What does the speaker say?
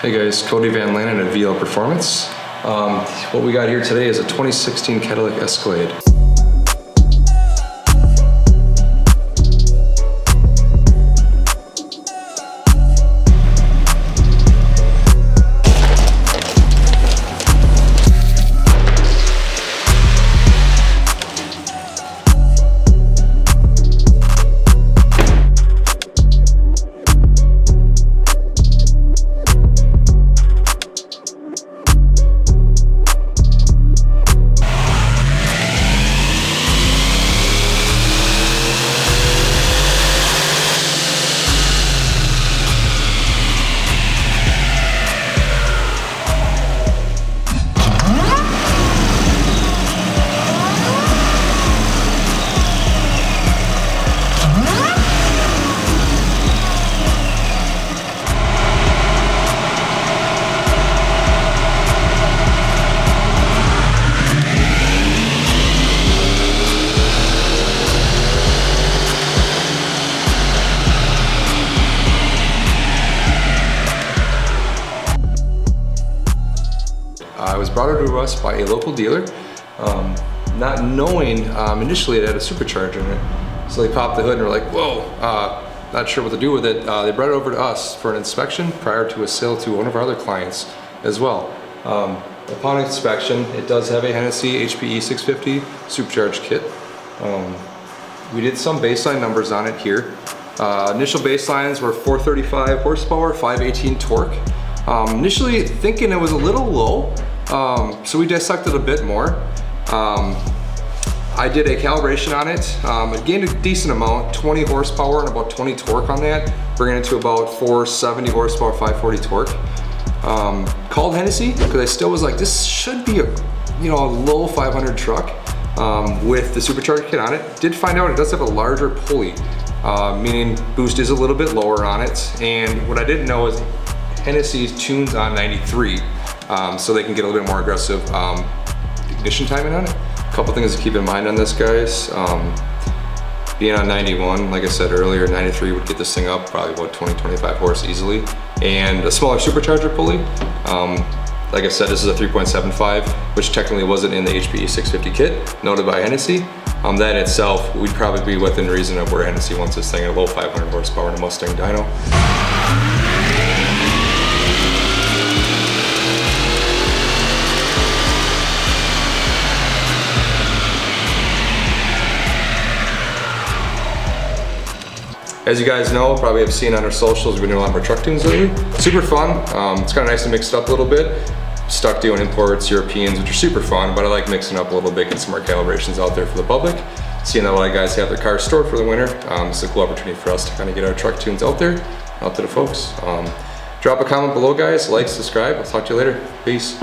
Hey guys, Cody Van Lanen at VL Performance. What we got here today is a 2016 Cadillac Escalade. It was brought over to us by a local dealer, not knowing initially it had a supercharger in it. So they popped the hood and were like, whoa, not sure what to do with it. They brought it over to us for an inspection prior to a sale to one of our other clients as well. Upon inspection, it does have a Hennessey HPE650 Supercharged kit. We did some baseline numbers on it here. Initial baselines were 435 horsepower, 518 torque. Initially thinking it was a little low, so we dissected a bit more. I did a calibration on it. It gained a decent amount, 20 horsepower and about 20 torque on that, bringing it to about 470 horsepower, 540 torque. Called Hennessey because I still was like, this should be a low 500 truck with the supercharged kit on it. Did find out it does have a larger pulley, meaning boost is a little bit lower on it. And what I didn't know is Hennessey tunes on 93, so they can get a little bit more aggressive ignition timing on it. A couple things to keep in mind on this, guys. Being on 91, like I said earlier, 93 would get this thing up probably about 20-25 horse easily. And a smaller supercharger pulley. Like I said, this is a 3.75, which technically wasn't in the HPE650 kit, noted by Hennessey. That in itself, we'd probably be within reason of where Hennessey wants this thing at a low 500 horsepower in a Mustang dyno. As you guys know, probably have seen on our socials, we've been doing a lot more truck tunes lately. Super fun. It's kind of nice to mix it up a little bit. Stuck doing imports, Europeans, which are super fun, but I like mixing up a little bit, getting some more calibrations out there for the public. Seeing that a lot of guys have their cars stored for the winter, it's a cool opportunity for us to kind of get our truck tunes out there, out to the folks. Drop a comment below, guys. Like, subscribe. I'll talk to you later. Peace.